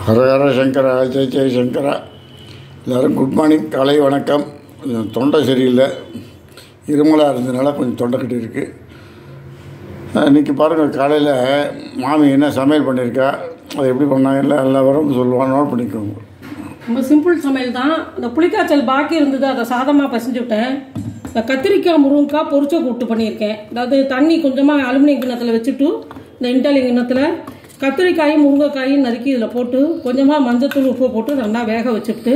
ஹரஹர சங்கரா, ஜெய் ஜெய் சங்கரா. எல்லோரும் good morning, காலை வணக்கம். கொஞ்சம் தொண்டை சரியில்லை, இருமலாக இருந்ததுனால கொஞ்சம் தொண்டை கட்டி இருக்குது. இன்றைக்கி பாருங்கள், காலையில் மாமி என்ன சமையல் பண்ணியிருக்கா, அதை எப்படி பண்ணாங்க எல்லா வரும் சொல்லுவாங்க, நோட் பண்ணிக்கோங்க. ரொம்ப சிம்பிள் சமையல் தான். இந்த புளிக்காய்ச்சல் பாக்கி இருந்தது, அதை சாதமாக பசைஞ்சு விட்டேன். இந்த கத்திரிக்காய் முருங்கைக்காய் பொரிச்ச கூட்டு பண்ணியிருக்கேன். அதாவது தண்ணி கொஞ்சமாக அலுமினியம் கிண்ணத்தில் வச்சுட்டு இந்த இண்டாலி கிண்ணத்தில் கத்திரிக்காயும் முருங்கைக்காயும் நறுக்கி இதில் போட்டு கொஞ்சமாக மஞ்சத்தூள் உப்பு போட்டு நல்லா வேக வச்சுட்டு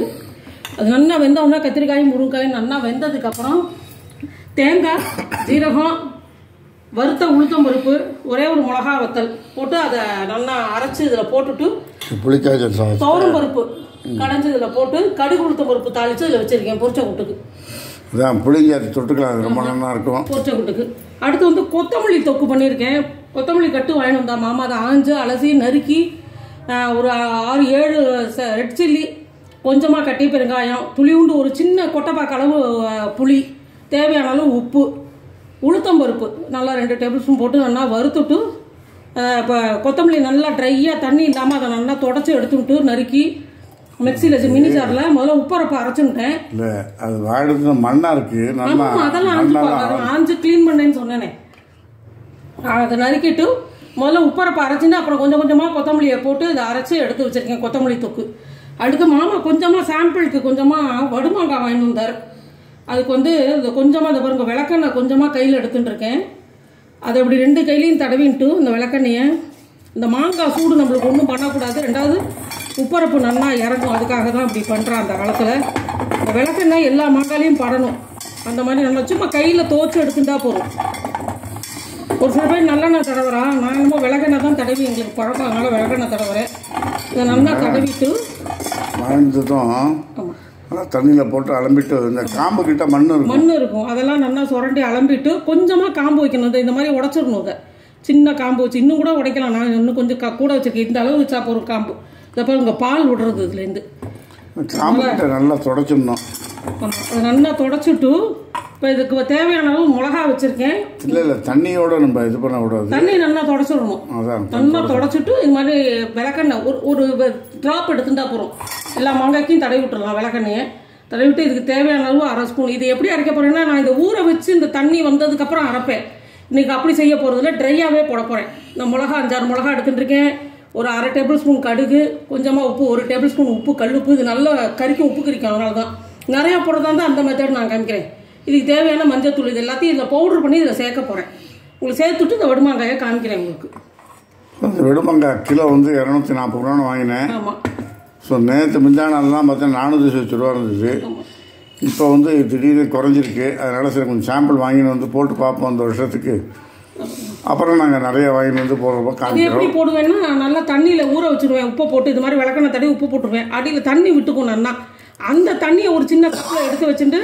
அது நல்லா வெந்தோடனே கத்திரிக்காயும் முருங்கைக்காயும் நல்லா வெந்ததுக்கப்புறம் தேங்காய், ஜீரகம், வறுத்த உளுத்தம் பருப்பு, ஒரே ஒரு மிளகா வத்தல் போட்டு அதை நல்லா அரைச்சி இதில் போட்டுட்டு புளிக்காய்ச்சல் துவரம் பருப்பு கடைஞ்சி இதில் போட்டு கடுகு உளுத்தம் பருப்பு தாளித்து இதில் வச்சுருக்கேன் பொரிச்ச கூட்டுக்கு. அதான் புளிஞ்சாதி தொட்டுக்கலாம், அது ரொம்ப நல்லா இருக்கும் பொரிச்ச கூட்டுக்கு. அடுத்து வந்து கொத்தமல்லி தொக்கு பண்ணியிருக்கேன். கொத்தமல்லி கட்டு வாங்கிட்டு வந்தா மாமா, அதை ஆஞ்சு அலசி நறுக்கி ஒரு 6-7 ரெட் சில்லி, கொஞ்சமாக கட்டி பெருங்காயம், துளியுண்டு ஒரு சின்ன கொட்டைப்பாக்கு அளவு புளி, தேவையான அளவு உப்பு, உளுத்தம்பருப்பு நல்லா 2 டேபிள் ஸ்பூன் போட்டு நல்லா வறுத்துட்டு இப்போ கொத்தமல்லி நல்லா ட்ரையாக தண்ணி இல்லாமல் அதை நல்லா தொடச்சி எடுத்துட்டு நறுக்கி மிக்சியில் வச்சு மினி ஜாரில் முதல்ல உப்பரப்பை அரைச்சுட்டேன். இல்லை, அது வாடுறது மண்ணாக இருக்குது, அதெல்லாம் ஆஞ்சு க்ளீன் பண்ணேன்னு சொன்னேனே. அதை நறுக்கிட்டு முதல்ல உப்பரப்பை அரைச்சிட்டு அப்புறம் கொஞ்சம் கொஞ்சமாக கொத்தமல்லியை போட்டு இதை அரைச்சி எடுத்து வச்சுருக்கேன் கொத்தமல்லி தொக்கு. அடுத்து மாமா கொஞ்சமாக சாம்பிளுக்கு கொஞ்சமாக வடுமாங்காய் வாங்கிட்டு வந்தார். அதுக்கு வந்து இந்த கொஞ்சமாக இந்த பாருங்க விளக்கெண்ணெய் கொஞ்சமாக கையில் எடுத்துட்டுருக்கேன். அதை இப்படி 2 கையிலையும் தடவின்ட்டு இந்த விளக்கெண்ணையை, இந்த மாங்காய் சூடு நம்மளுக்கு ஒன்றும் பண்ணக்கூடாது, 2வது உப்பரப்பு நல்லா இறங்கும், அதுக்காக தான் இப்படி பண்ணுறான் அந்த காலத்தில். இந்த விளக்கெண்ணெய் எல்லா மாங்காயிலையும் படணும். அந்த மாதிரி நல்லா சும்மா கையில் துவச்சி எடுத்துட்டா போதும். ஒரு சில பேர் நல்லெண்ணெய் தடவுறா, நான் என்னமோ விளக்கெண்ணெய் தான் தடவி எங்களுக்கு பழக்கம், அதனால் விளக்கெண்ணெய் தடவுறேன். இதை நல்லா தடவிட்டு தண்ணியில் போட்டு அலம்பிட்டு இந்த காம்பு கிட்ட மண் இருக்கும், அதெல்லாம் நல்லா சுரண்டி அலம்பிட்டு கொஞ்சமாக காம்பு வைக்கணும். இந்த மாதிரி உடச்சிடணும். அதை சின்ன காம்பு வச்சு இன்னும் கூட உடைக்கலாம். நான் இன்னும் கொஞ்சம் கூட வச்சுருக்கேன். இந்த அளவு வச்சா போகிற காம்பு. இதை பாருங்க பால் விடுறது இதுலேருந்து நல்லா தொடச்சிடணும். அதை நல்லா தொடச்சிட்டு இப்போ இதுக்கு தேவையான அளவு மிளகா வச்சுருக்கேன். இல்லை தண்ணியோட நம்ம இது பண்ண கூடாது, தண்ணி நல்லா தொடச்சிடணும். நல்லா தொடச்சிட்டு இது மாதிரி விளக்கெண்ணெய் ஒரு ட்ராப் எடுத்துட்டா போகிறோம். எல்லா மாங்காய்க்கும் தடவி விட்டுடலாம். விளக்கெண்ணையை தடவிட்டு இதுக்கு தேவையான அளவு 1/2 ஸ்பூன். இது எப்படி அரைக்க போகிறேன்னா, நான் இதை ஊற வச்சு இந்த தண்ணி வந்ததுக்கப்புறம் அரைப்பேன். இன்றைக்கி அப்படி செய்ய போகிறதில்ல, ட்ரையாகவே போட போகிறேன். நான் மிளகா 5-6 மிளகா எடுத்துட்டுருக்கேன். ஒரு 1/2 டேபிள் ஸ்பூன் கடுகு, கொஞ்சமாக உப்பு, 1 டேபிள் ஸ்பூன் உப்பு, கல்லுப்பு. இது நல்லா கறிக்கும், உப்பு கறிக்கும். அதனால தான் நிறையா போடுறதா இருந்தால் அந்த மெத்தட் நான் காமிக்கிறேன். இதுக்கு தேவையான மஞ்சத்தூள் இது எல்லாத்தையும் இதில் பவுடர் பண்ணி இதில் சேர்க்க போகிறேன். உங்களுக்கு சேர்த்துட்டு இந்த வடுமாங்காயை காமிக்கிறேன் உங்களுக்கு. வடுமாங்காய் கிலோ வந்து 240 ரூபான்னு வாங்கினேன். ஆமாம். ஸோ நேற்று முந்தானாலாம் பார்த்தா 420 ரூபா இருந்தது. இப்போ வந்து திடீர்னு குறைஞ்சிருக்கு. அதனால் சரி கொஞ்சம் சாம்பிள் வாங்கின்னு வந்து போட்டு பார்ப்போம் அந்த வருஷத்துக்கு. அப்புறம் நாங்கள் நிறைய வாங்கிட்டு வந்து போடுறப்போ காமிக்கிறோம். எப்படி போடுவேன்னா, நான் நல்லா தண்ணியில் ஊற வச்சுருவேன். உப்பை போட்டு இது மாதிரி விளக்கெண்ணெய் தடவி உப்பு போட்டுருவேன். அடியில் தண்ணி விட்டுக்கும் நல்லா. அந்த தண்ணியை ஒரு சின்ன கப்பில் எடுத்து வச்சுட்டு,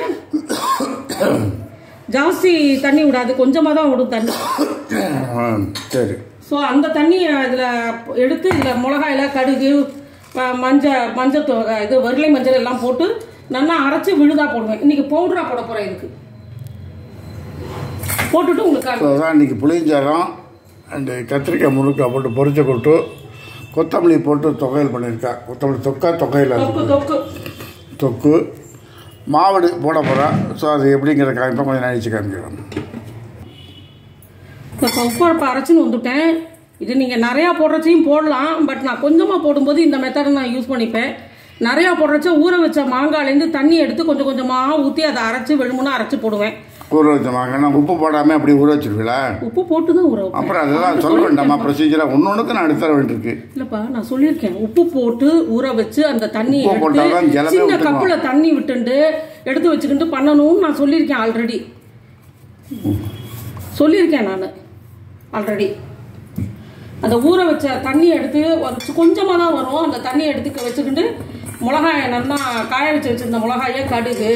ஜாஸ்தி தண்ணி விடாது, கொஞ்சமாக தான் விடும் தண்ணி. சரி. ஸோ அந்த தண்ணியை இதில் எடுத்து இதில் மிளகாயில கடுகு, மஞ்சள் இது வரலை மஞ்சள் எல்லாம் போட்டு நல்லா அரைச்சி விழுதா போடுவேன். இன்றைக்கி பவுடராக போட போகிறேன். இதுக்கு போட்டுட்டு உங்களுக்கு அதான் இன்றைக்கி புளிஞ்சாரம் அண்டு கத்திரிக்காய் முருங்கைக்காய் போட்டு பொரிச்ச கொட்டு, கொத்தமல்லி போட்டு தொகையல் பண்ணியிருக்கா. கொத்தமல்லி தொகையில் தொக்கு மாவடு போட போகிறேன். ஸோ அது எப்படிங்கிற காமிப்பா கொஞ்சம் நினைச்சு காமிக்கிறோம். இப்போ உப்பரப்பை அரைச்சின்னு வந்துவிட்டேன். இது நீங்கள் நிறையா போடுறச்சையும் போடலாம், பட் நான் கொஞ்சமாக போடும்போது இந்த மெத்தடை நான் யூஸ் பண்ணிப்பேன். நிறையா போடுறச்ச ஊற வச்ச மாங்காயிலேருந்து தண்ணி எடுத்து கொஞ்சம் கொஞ்சமாக ஊற்றி அதை அரைச்சி வெளுமுன்னா அரைச்சி போடுவேன். ஊற வச்ச மாங்காய் உப்பு போடாமல் அப்படி ஊற வச்சிருவீங்களா? உப்பு போட்டு தான் ஊற வைப்பேன். அப்புறம் அதெல்லாம் சொல்ல வேண்டாமா ப்ரொசீஜராக? ஒன்னொன்றுக்கு நான் எடுத்துற வேண்டியிருக்கு. இல்லைப்பா, நான் சொல்லியிருக்கேன். உப்பு போட்டு ஊற வச்சு அந்த தண்ணி போட்டால் சின்ன கப்பில் தண்ணி விட்டுண்டு எடுத்து வச்சுக்கிட்டு பண்ணணும்னு நான் சொல்லியிருக்கேன். ஆல்ரெடி சொல்லியிருக்கேன் நான் ஆல்ரெடி. அந்த ஊற வச்ச தண்ணி எடுத்து கொஞ்சமாக தான் வரும். அந்த தண்ணியை எடுத்து வச்சுக்கிட்டு மிளகாயை நல்லா காய வச்சுருந்த மிளகாயை, கடுகு,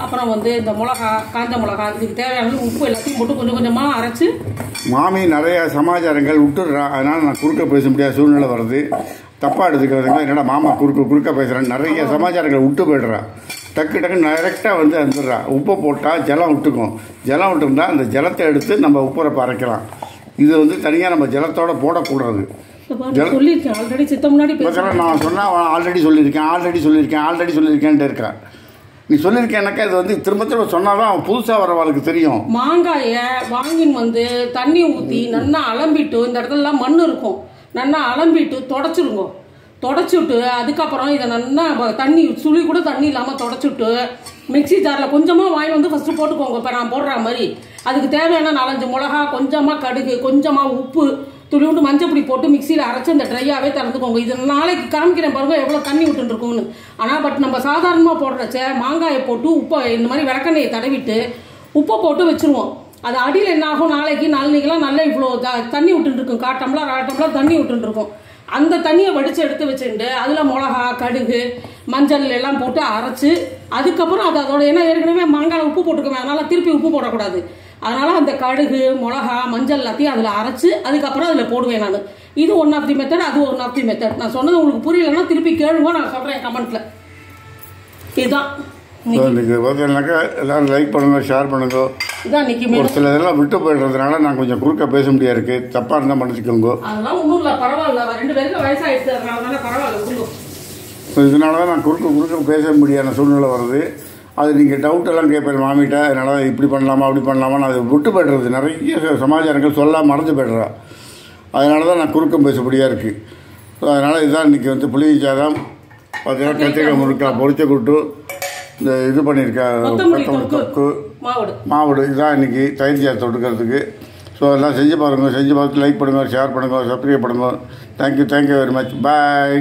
அப்புறம் வந்து இந்த மிளகா, காஞ்ச மிளகா, இதுக்கு தேவையான உப்பு எல்லாத்தையும் போட்டு கொஞ்சம் கொஞ்சமாக அரைச்சி. மாமி நிறைய சமாச்சாரங்கள் விட்டுடுறா, அதனால் நான் குறுக்க பேச முடியாத சூழ்நிலை வருது. தப்பாக எடுத்துக்கிறதுங்களா? என்னடா மாமா குறுக்க பேசுகிறேன். நிறைய சமாச்சாரங்கள் விட்டு போய்டுறா. டக்கு டைரெக்டாக வந்து வந்துடுறா. உப்பை போட்டால் ஜலம் விட்டுக்கும். ஜலம் விட்டுருந்தா அந்த ஜலத்தை எடுத்து நம்ம உப்புரப்பை அரைக்கலாம். இது வந்து தனியாக நம்ம ஜலத்தோடு போடக்கூடாது. சொல்லியிருக்கேன் ஆல்ரெடி சித்த முன்னாடி பேசுகிறேன். நான் சொன்னால் ஆல்ரெடி சொல்லியிருக்கேன்ட்டு இருக்கேன். நீ சொல்லியிருக்கேன்னாக்கா இது வந்து திரும்ப திரும்ப சொன்னால் தான் அவன் புதுசாக வரவாளுக்கு தெரியும். மாங்காயை வாங்கின்னு வந்து தண்ணி ஊற்றி நல்லா அலம்பிட்டு, இந்த இடத்துலலாம் மண் இருக்கும், நல்லா அலம்பிட்டு தொடச்சிருங்க. தொடச்சிவிட்டு அதுக்கப்புறம் இதை நல்லா தண்ணி சுழி கூட தண்ணி இல்லாமல் தொடச்சிவிட்டு மிக்சி ஜாரில் கொஞ்சமாக வாங்கி வந்து ஃபஸ்ட்டு போட்டுக்கோங்க. இப்போ நான் போடுற மாதிரி அதுக்கு தேவையான 4-5 மிளகா, கொஞ்சமாக கடுகு, கொஞ்சமாக உப்பு, துளிவுண்டு மஞ்சப்பொடி போட்டு மிக்சியில் அரைச்சி அந்த ட்ரையாகவே திறந்துக்கோங்க. இது நாளைக்கு காமிக்கிறேன் பாருங்க எவ்வளோ தண்ணி விட்டுருக்கும்னு. ஆனால் பட் நம்ம சாதாரணமாக போடுறச்ச மாங்காயை போட்டு உப்பை இந்த மாதிரி விளக்கெண்ணையை தடவிட்டு உப்பை போட்டு வச்சுருவோம். அது அடியில் என்ன ஆகும், நாளைக்கெல்லாம் நல்லா இவ்வளோ தண்ணி விட்டுருக்கும், 1/4 டம்ளர் 1/2 டம்ளர் தண்ணி விட்டுருக்கும். அந்த தண்ணியை வடித்து எடுத்து வச்சுட்டு அதில் மிளகா, கடுகு, மஞ்சள் எல்லாம் போட்டு அரைச்சி அதுக்கப்புறம் அதோட ஏன்னா ஏற்கனவே மாங்காயில் உப்பு போட்டுக்குவேன், அதனால் திருப்பி உப்பு போடக்கூடாது. அதனால் அந்த கடுகு, மிளகா, மஞ்சள் எல்லாத்தையும் அதில் அரைச்சி அதுக்கப்புறம் அதில் போடுவேன் நான். இது ஒன் ஆஃப் தி மெத்தட், அது ஒன் ஆஃப் தி மெத்தட். நான் சொன்னது உங்களுக்கு புரியலைன்னா திருப்பி கேளுங்க, நான் சொல்கிறேன் கமெண்ட்டில். இதுதான் ஓகேனாக்கா எல்லோரும் லைக் பண்ணுங்க, ஷேர் பண்ணுங்க. ஒரு சில இதெல்லாம் விட்டு போயிடுறதுனால நான் கொஞ்சம் குறுக்க பேச முடியாது இருக்குது, தப்பாக இருந்தால் மன்னிச்சுக்கோங்க. அதெல்லாம் ஒன்றும் இல்லை, பரவாயில்ல. 2 பேருக்கு வயசாகிடுச்சு, அதனால பரவாயில்ல. இதனால தான் நான் குறுக்க பேச முடியாத சூழ்நிலை வருது. அது நீங்கள் டவுட்டெல்லாம் கேட்பேன் மாமிகிட்ட, அதனால் இப்படி பண்ணலாமா அப்படி பண்ணலாமான்னு அது விட்டு போய்டுறது. நிறைய சமாச்சாரங்கள் சொல்ல மறந்து போய்டுறா. அதனால தான் நான் குறுக்கம் பேசப்படியாக இருக்குது. அதனால் இதுதான் இன்றைக்கி வந்து புளி சாதம், பார்த்தீங்கன்னா கத்திரிக்காய் முருக்காய் பொரிச்ச கூட்டு, இந்த இது பண்ணியிருக்கேன் கொத்தமல்லி தொக்கு, மாவுடு. இதுதான் இன்றைக்கி தயிர் சாதம் தொட்டுக்கிறதுக்கு. ஸோ எல்லாம் செஞ்சு பாருங்கள். செஞ்சு பார்த்து லைக் பண்ணுங்கள், ஷேர் பண்ணுங்கள், சப்ஸ்கிரைப் பண்ணுங்கள். Thank you very much. பாய்.